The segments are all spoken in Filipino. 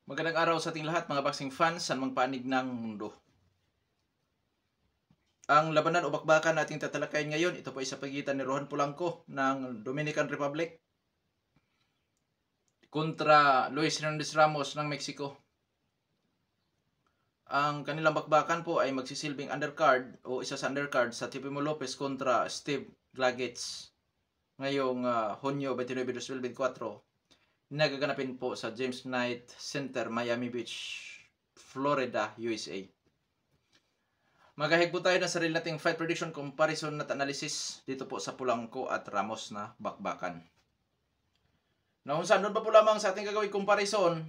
Magandang araw sa ating lahat mga boxing fans sa mang panig ng mundo. Ang labanan o bakbakan nating tatalakayin ngayon, ito po ay sa pagitan ni Rohan Polanco ng Dominican Republic kontra Luis Hernandez Ramos ng Mexico. Ang kanilang bakbakan po ay magsisilbing undercard o isa sa undercard sa Teofimo Lopez kontra Steve Glagets ngayong Hunyo 29, 2024. Nagaganapin po sa James Knight Center, Miami Beach, Florida, USA. Maghahig po tayo ng sarili nating fight prediction, comparison at analysis dito po sa Polanco at Ramos na bakbakan. Naunsan doon pa po lamang sa ating gagawing comparison,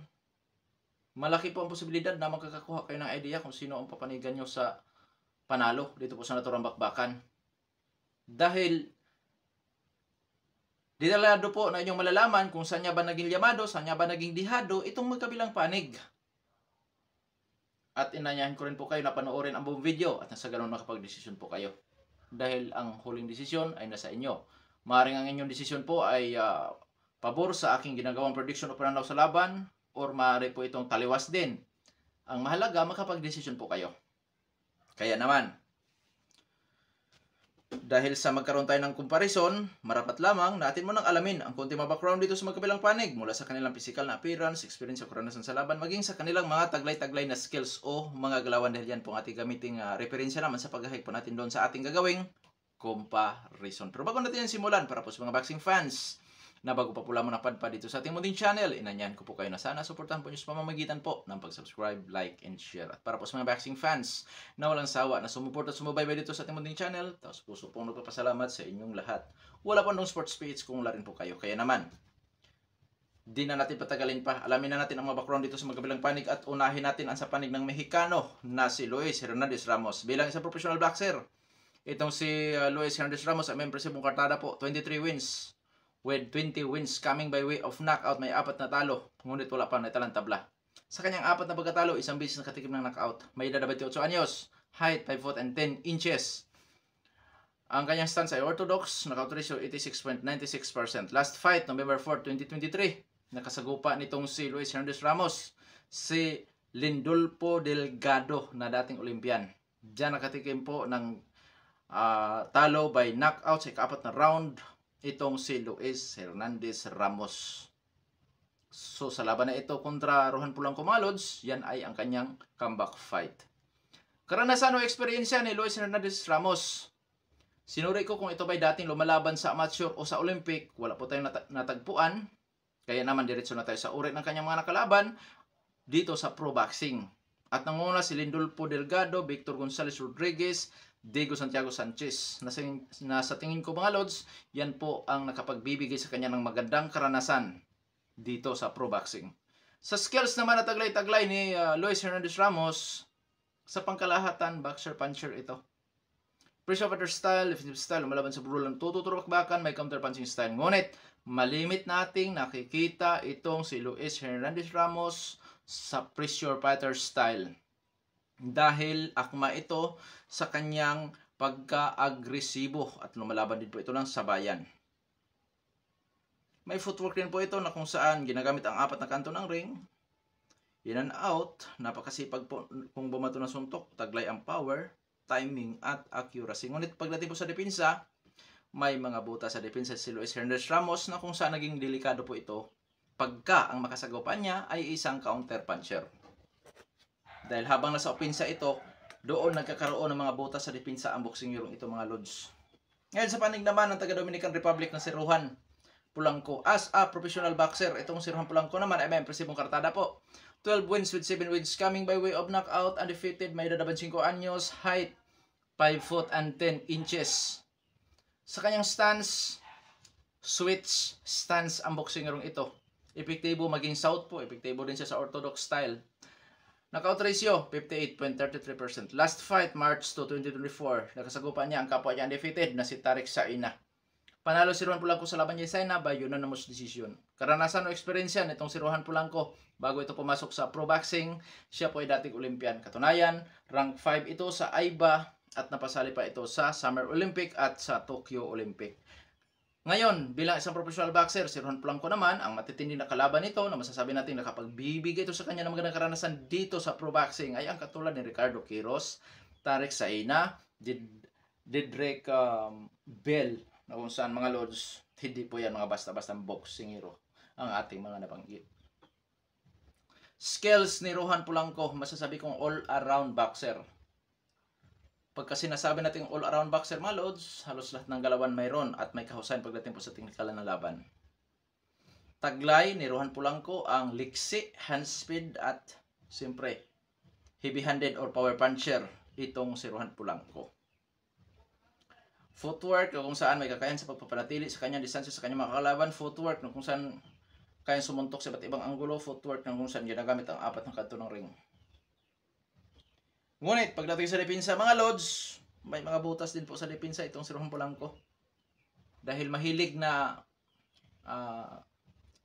malaki po ang posibilidad na makakakuha kayo ng idea kung sino ang papanigan nyo sa panalo dito po sa naturang bakbakan. Dahil dinalado po na inyong malalaman kung saan niya ba naging llamado, saan niya ba naging dihado itong magkabilang panig. At inanyahan ko rin po kayo na panoorin ang buong video at nasa ganun makapag-desisyon po kayo. Dahil ang huling desisyon ay nasa inyo. Maaaring ang inyong desisyon po ay pabor sa aking ginagawang prediction o pananaw sa laban or maaari po itong taliwas din. Ang mahalaga, makapag-desisyon po kayo. Kaya naman, dahil sa magkaroon tayo ng comparison, marapat lamang natin mo nang alamin ang konti mga background dito sa magkabilang panig mula sa kanilang physical na appearance, experience sa karanasan sa laban, maging sa kanilang mga taglay-taglay na skills o mga galawan dahil yan po ang ating gamiting referensya naman sa paghahig po natin doon sa ating gagawing comparison. Pero bago natin yan simulan, para po sa mga boxing fans na bago pa po lamang napadpad dito sa ating munting channel, inanyahan ko po kayo na sana suportahan po nyo sa pamamagitan po ng pag-subscribe, like, and share. At para po sa mga boxing fans na walang sawa na sumuporta at sumubaybay dito sa ating munting channel, tapos puso pong nagpapasalamat sa inyong lahat. Wala pa nung sports page kung wala rin po kayo. Kaya naman, di na natin patagalin pa. Alamin na natin ang mga background dito sa magkabilang panig at unahin natin ang sa panig ng Mexicano na si Luis Hernandez Ramos. Bilang isang professional boxer, itong si Luis Hernandez Ramos ay may impresibong kartada po, 23 wins. With 20 wins coming by way of knockout, may 4 na talo, ngunit wala pa naitalang tabla. Sa kanyang 4 na pagkatalo, isang beses nakatikim ng knockout. May edad 28 anyos, height 5 foot and 10 inches. Ang kanyang stance ay orthodox, knockout ratio 86.96%. Last fight, November 4, 2023, nakasagupa nitong si Luis Hernandez Ramos, si Lindolfo Delgado na dating Olympian. Diyan nakatikim po ng talo by knockout sa ika-4 na round, itong si Luis Hernandez Ramos. So sa laban na ito kontra Rohan Polanco mga lods, yan ay ang kanyang comeback fight. Karanasan o eksperyensya ni Luis Hernandez Ramos. Sinuri ko kung ito ba'y dating lumalaban sa amateur o sa Olympic, wala po tayong natagpuan. Kaya naman diretso na tayo sa uri ng kanyang mga nakalaban dito sa pro boxing. At nanguna si Lindolfo Delgado, Victor Gonzalez Rodriguez, Diego Santiago Sanchez. Nasa tingin ko mga lods, yan po ang nakapagbibigay sa kanya ng magandang karanasan dito sa pro boxing. Sa skills naman na taglay-taglay ni Luis Hernandez Ramos, sa pangkalahatan, boxer-puncher ito. Pressure fighter style, defensive style, lumalaban sa brulang tututuro bakbakan, may counter-punching style. Ngunit, malimit nating nakikita itong si Luis Hernandez Ramos sa pressure fighter style. Dahil akma ito sa kanyang pagka-agresibo at lumalaban din po ito ng sabayan. May footwork din po ito na kung saan ginagamit ang 4 na kanto ng ring. In and out, napakasipag po kung bumato ng suntok, taglay ang power, timing at accuracy. Ngunit pagdating po sa depensa, may mga buta sa depensa si Luis Hernandez Ramos na kung saan naging delikado po ito pagka ang makasagapan niya ay isang counter puncher. Dahil habang nasa opensa ito, doon nagkakaroon ng mga butas sa depensa ang boxing hero ito mga lods. Ngayon sa panig naman ng taga Dominican Republic na si Rohan Polanco. As a professional boxer, itong si Rohan Polanco naman ay may impresibong kartada po. 12 wins with 7 wins coming by way of knockout, undefeated, may edad 25 anyos, height 5 foot and 10 inches. Sa kanyang stance, switch stance ang boxing hero ito. Epektibo maging southpaw, epektibo din siya sa orthodox style. Knockout ratio, 58.33%. Last fight, March 2, 2024. Nakasagupan niya ang kapwa niya undefeated na si Tarek Saina. Panalo si Rohan Polanco sa laban niya Saina by unanimous decision. Karanasan o eksperyensya nitong si Rohan Polanco bago ito pumasok sa pro boxing, siya po ay dating Olympian. Katunayan, rank 5 ito sa AIBA at napasali pa ito sa Summer Olympic at sa Tokyo Olympic. Ngayon, bilang isang professional boxer, si Rohan Polanco naman, ang matitindi na kalaban nito na masasabi natin nakapagbibigay ito sa kanya ng magandang karanasan dito sa pro boxing ay ang katulad ni Ricardo Quiros, Tarek Saina, Didrik Bell, na kung saan mga lords, hindi po yan mga basta-basta boxing hero ang ating mga nabanggit. Skills ni Rohan Polanco, masasabi kong all-around boxer. Pagka sinasabi natin all-around boxer mga lods, halos lahat ng galawan mayroon at may kahusayan pagdating po sa teknikalan ng laban. Taglay ni Rohan Polanco ang liksi, hand speed at siyempre heavy-handed or power puncher itong si Rohan Polanco. Footwork kung saan may kakayahan sa pagpapanatili sa kanyang distansya sa kanyang mga kalaban. Footwork kung saan kayang sumuntok sa iba't ibang anggulo. Footwork kung saan ginagamit ang apat ng kanto ng ring. Ngunit pagdating sa depensa mga lods, may mga butas din po sa depensa itong si Rohan Polanco. Dahil mahilig na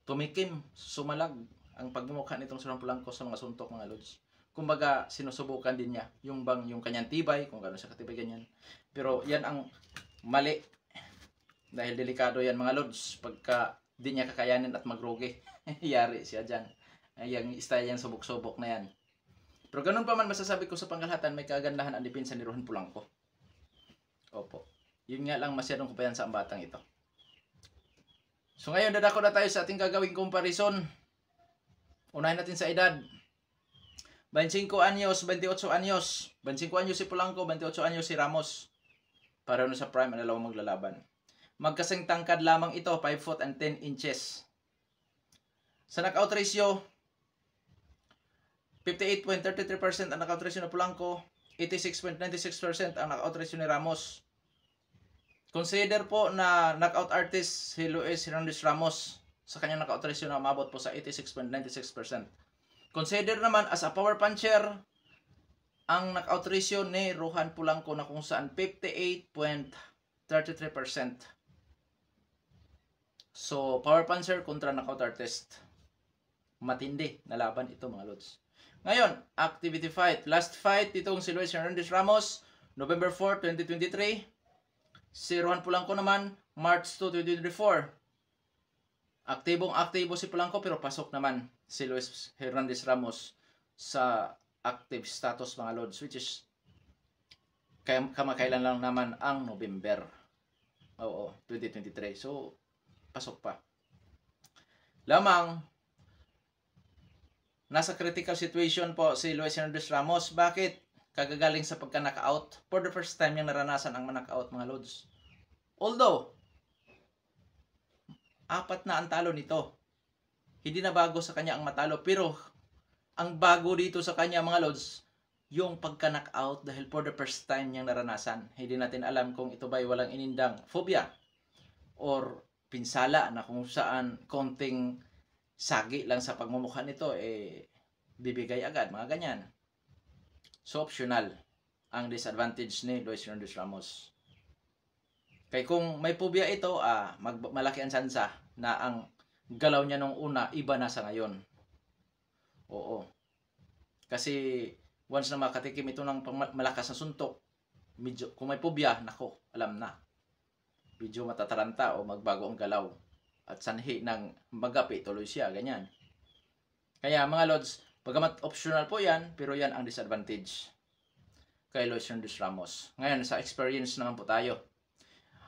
tumikim, sumalag ang pagmumukha nitong si Rohan Polanco sa mga suntok mga lods. Kumbaga sinusubukan din niya yung kanyang tibay, kung gano'n siya katibay ganyan. Pero yan ang mali. Dahil delikado yan mga lods pagka di niya kakayanin at magrugi. Yari siya dyan. Yung style yan subok-subok na yan. Pero ganun pa man masasabi ko sa pangkalahatan, may kagandahan ang depensa ni Rohan Polanco. Opo. Yun nga lang masyadong kumpiyansa ang batang ito. So ngayon dadako na tayo sa ating gagawing comparison. Unahin natin sa edad. 25 anyos, 28 anyos. 25 anyos si Polanco, 28 anyos si Ramos. Pareho na sa prime ang dalawang maglalaban. Magkasing tangkad lamang ito, 5 foot and 10 inches. Sa knockout ratio, 58.33% ang knockout ratio ni Polanco, 86.96% ang knockout ratio ni Ramos. Consider po na knockout artist si Luis Hernandez Ramos sa kanyang knockout ratio na umabot po sa 86.96%. Consider naman as a power puncher ang knockout ratio ni Rohan Polanco na kung saan 58.33%. So, power puncher kontra knockout artist. Matindi na laban ito mga lods. Ngayon, activity fight. Last fight itong si Luis Hernandez Ramos, November 4, 2023. Si Rohan Polanco naman, March 2, 2024. Aktibong-aktibo si Polanco pero pasok naman si Luis Hernandez Ramos sa active status mga lods, which is kamakailan lang naman ang November. Oo, 2023. So, pasok pa. Lamang, nasa critical situation po si Luis Hernandez Ramos. Bakit? Kagagaling sa pagka-knockout. For the first time niyang naranasan ang knockout mga lods. Although, 4 na ang talo nito. Hindi na bago sa kanya ang matalo. Pero, ang bago dito sa kanya mga lods, yung pagka-knockout dahil for the first time niyang naranasan. Hindi natin alam kung ito ba'y walang inindang phobia or pinsala na kung saan konting sagi lang sa pagmumukha nito, bibigay agad, mga ganyan. So, optional ang disadvantage ni Luis Hernandez Ramos. Kaya kung may phobia ito, malaki ang sansa na ang galaw niya nung una, iba na sa ngayon. Oo. Kasi, once na makatikim ito ng malakas na suntok, medyo, kung may phobia, nako, alam na. Medyo matataranta o magbago ang galaw. At sanhi ng magapi, tuloy siya, ganyan. Kaya mga lods, pagamat optional po yan, pero yan ang disadvantage kay Luis Hernandez Ramos. Ngayon, sa experience naman po tayo.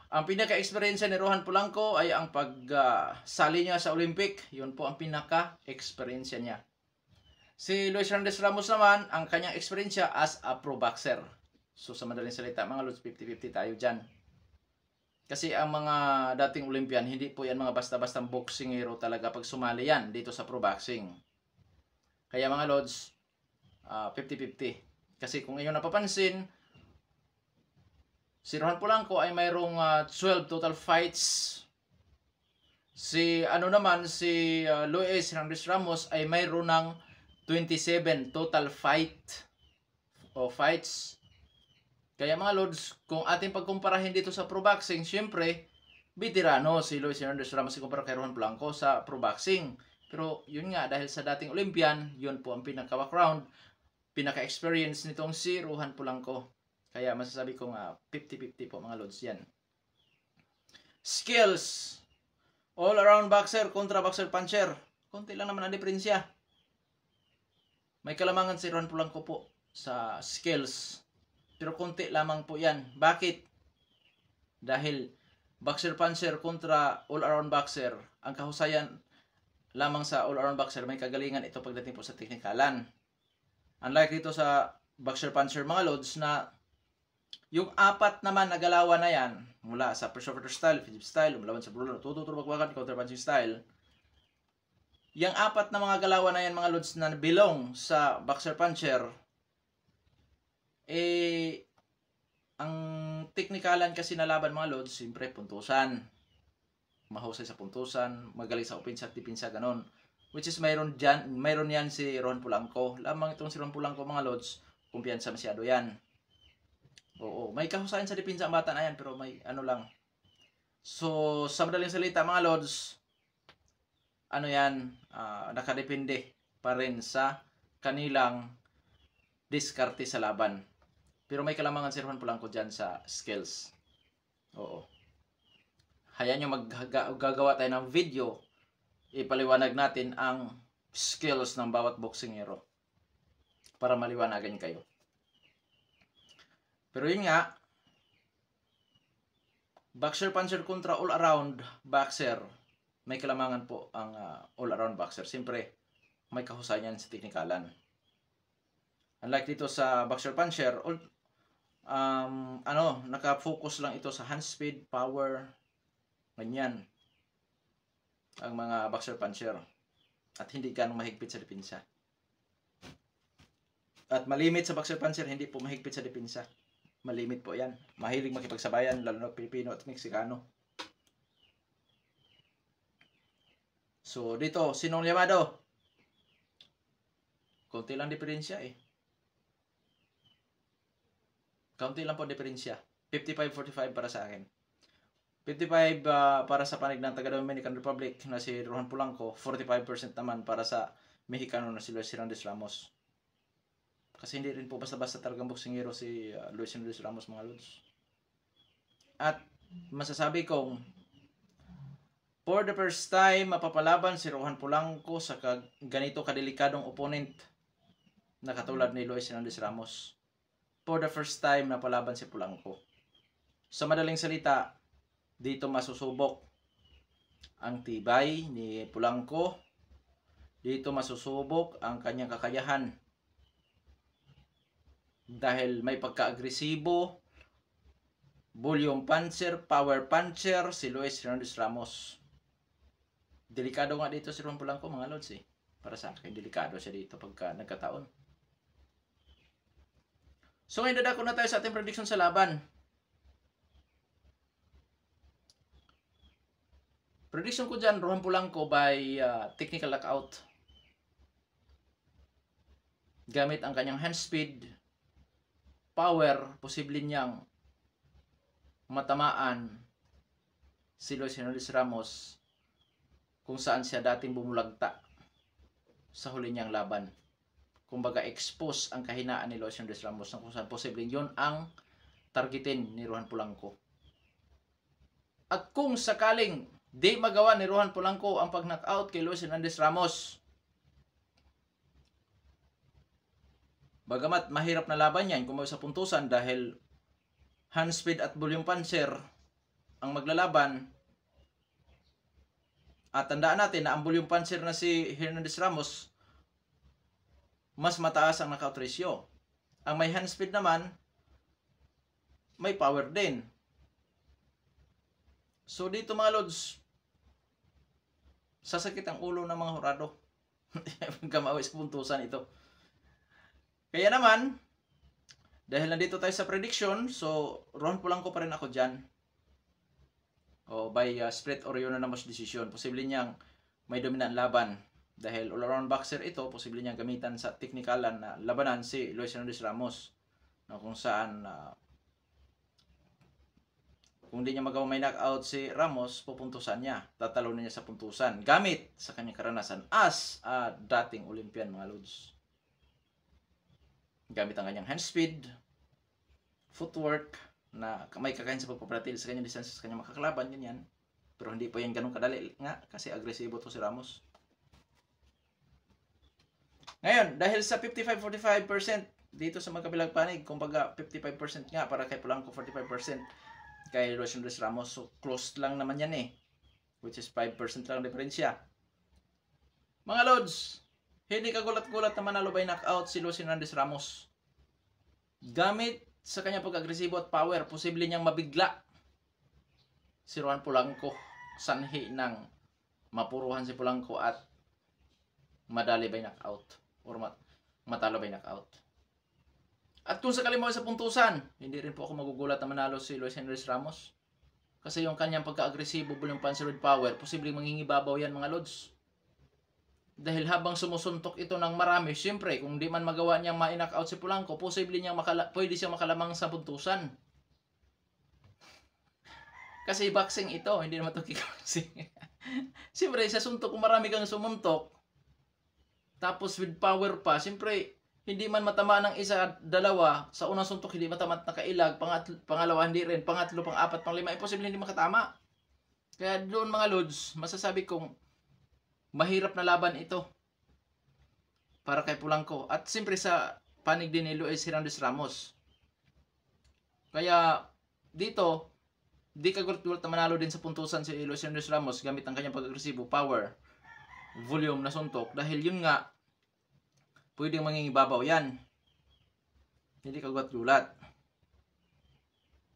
Ang pinaka-experience ni Rohan Polanco ay ang pagsali niya sa Olympic. Yun po ang pinaka-experience niya. Si Luis Hernandez Ramos naman, ang kanyang experience as a pro boxer. So sa madaling salita, mga lods, 50-50 tayo dyan. Kasi ang mga dating Olympian, hindi po yan mga basta-bastang boxing hero talaga pag sumali yan dito sa pro boxing. Kaya mga lods, 50-50. Kasi kung inyo napapansin, si Rohan Polanco ay mayroong 12 total fights. Si Luis Hernandez Ramos ay mayroon ng 27 total fights. Kaya mga lods, kung ating pagkumparahin dito sa pro boxing, syempre, veterano si Luis Hernandez Ramos kumpara kay Rohan Polanco sa pro boxing. Pero yun nga, dahil sa dating Olympian, yun po ang pinaka-background, pinaka-experience nitong si Rohan Polanco. Kaya masasabi kong 50-50 po mga lods yan. Skills. All-around boxer kontra boxer puncher. Konti lang naman ang diferensya. May kalamangan si Ron Polanco po sa skills. Pero konti lamang po yan. Bakit? Dahil boxer puncher kontra all-around boxer. Ang kahusayan lamang sa all-around boxer, may kagalingan ito pagdating po sa teknikalan. Unlike dito sa boxer puncher mga lods na yung apat naman na galawan na yan, mula sa pressure fighter style, Philip style, umlaban sa brulo, tututulog-bakwakan, counter punching style, yung apat na mga galawan na yan mga lods na belong sa boxer puncher, ang teknikalan kasi na laban mga lods, siyempre puntusan. Mahusay sa puntusan, magaling sa opensa at dipinsa, ganon. Which is mayroon yan si Ron Polanco. Lamang itong si Ron Polanco mga lods, kumpiyansa masyado yan. Oo, may kahusayan sa dipinsa ang bata na yan, pero may ano lang. So, sa madaling salita mga lods, nakadepende pa rin sa kanilang diskarte sa laban. Pero may kalamangan si Ron Polanco dyan sa skills. Oo. Hayaan nyo maggagawa tayo ng video, ipaliwanag natin ang skills ng bawat boksingero para maliwanagan kayo. Pero yun nga, boxer puncher kontra all-around boxer, may kalamangan po ang all-around boxer. Siyempre, may kahusayan sa teknikalan. Unlike dito sa boxer puncher, naka-focus lang ito sa hand speed, power, ganyan ang mga boxer puncher. At hindi ganong mahigpit sa depensa. At malimit sa boxer puncher, hindi po mahigpit sa depensa. Malimit po yan. Mahilig makipagsabayan, lalo na Pilipino at Meksikano. So, dito, sinong Llamado? Konti lang diferensya eh. Konti lang po diferensya. 55-45 para sa akin. 55 para sa panig ng taga-Dominican Republic na si Ron Polanco. 45% naman para sa Mexicano na si Luis Hernandez Ramos. Kasi hindi rin po basta-basta talagang boksingero si Luis Hernandez Ramos mga lods. At masasabi kong for the first time mapapalaban si Ron Polanco sa ganito kadelikadong opponent na katulad ni Luis Hernandez Ramos. For the first time napalaban si Polanco. Sa madaling salita, dito masusubok ang tibay ni Polanco. Dito masusubok ang kanyang kakayahan. Dahil may pagka-agresibo, volume puncher, power puncher, si Luis Hernandez Ramos. Delikado nga dito si Ron Polanco mga lods eh. Para sa akin, delikado siya dito pagka nagkataon. So ngayon dadako na tayo sa ating prediction sa laban. Prediction ko dyan, Ron Polanco by technical knockout. Gamit ang kanyang hand speed, power, posible niyang matamaan si Luis Hernandez Ramos kung saan siya dating bumulagta sa huli niyang laban. Kumbaga expose ang kahinaan ni Luis Hernandez Ramos na kung saan posible yun ang targetin ni Ron Polanco. At kung sakaling di magawa ni Ron Polanco ang pag-knockout kay Luis Hernandez Ramos, bagamat mahirap na laban yan kung sa puntusan dahil hand speed at volume puncher ang maglalaban. At tandaan natin na ang volume puncher na si Hernandez Ramos mas mataas ang knockout ratio. Ang may hand speed naman may power din. So dito mga lods, sasakit ang ulo ng mga hurado. Pagkamawi sa puntusan ito. Kaya naman, dahil nandito tayo sa prediction, so Ron Polanco pa rin ako dyan. O by split or unanimous decision. Posible niyang may dominant laban. Dahil all-around boxer ito, posible niyang gamitan sa teknikalan na labanan si Luis Hernandez Ramos. Na kung saan, kung di niya magawa may knockout si Ramos, pupuntusan niya. Tatalunin niya sa puntusan. Gamit sa kanyang karanasan as dating Olympian mga lods. Gamit ang kanyang hand speed, footwork, na may kakayahan sa pagpaparatil sa kanyang distansya sa kanyang makakalaban, ganyan. Pero hindi po yan ganun kadali nga kasi agresibo to si Ramos. Ngayon, dahil sa 55-45% dito sa magkabilang panig, kumbaga 55% nga para kay Polanco, 45% kay Luis Andres Ramos. So, close lang naman yan eh. Which is 5% lang diferensya. Mga Lods, hindi kagulat-gulat na manalo by knockout si Luis Andres Ramos. Gamit sa kanya pag-agresibo at power, posible niyang mabigla si Ruan Polanco, sanhi ng mapuruhan si Polanco at madali by knockout or matalo by knockout. At kung sakali mo sa puntusan, hindi rin po ako magugulat na manalo si Luis Andres Ramos. Kasi yung kanyang pagka-agresibo, yung puncher with power, posibleng mangingibabaw yan mga Lods. Dahil habang sumusuntok ito ng marami, siyempre, kung di man magawa niyang ma-knock out si Polanco, posible niyang pwede siyang makalamang sa puntusan. Kasi boxing ito, hindi naman ito kickboxing. Siyempre, sa suntok, kung marami kang sumuntok, tapos with power pa, siyempre, hindi man matama ng isa, dalawa, sa unang suntok, hindi matama at nakailag, pangalawa, hindi rin, pangatlo, pang-apat, pang-lima, imposible hindi makatama. Kaya doon mga Lods, masasabi kong, mahirap na laban ito para kay Polanco. At siyempre sa panig din ni Luis Andres Ramos. Kaya dito, di kagulat-gulat na manalo din sa puntusan si Luis Andres Ramos gamit ang kanyang pag-agresibo, power, volume na suntok. Dahil yun nga, pwedeng mangingibabaw yan. Hindi kagulat-gulat.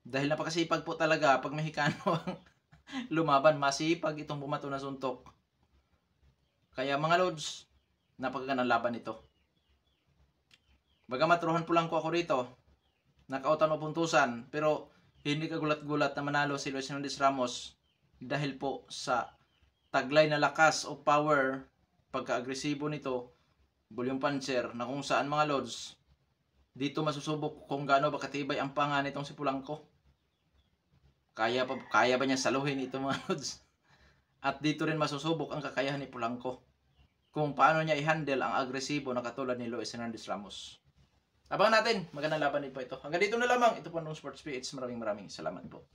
Dahil napakasipag po talaga pag Mexicano ang lumaban, masipag itong bumato na suntok. Kaya mga Lods, napakagandang laban ito. Bagamat Ruan Polanco ako rito, nakautan o puntusan, pero hindi kagulat-gulat na manalo si Luis Andres Ramos dahil po sa taglay na lakas o power, pagka-agresibo nito, volume puncher, na kung saan mga Lods, dito masusubok kung gaano ba katibay ang panga nitong si Polanco. Kaya ba niya saluhin ito mga Lods? At dito rin masusubok ang kakayahan ni Polanco kung paano niya i-handle ang agresibo na katulad ni Luis Andres Ramos. Abangan natin, magandang laban din po ito. Hanggang dito na lamang, ito po ng Sports PH. Maraming salamat po.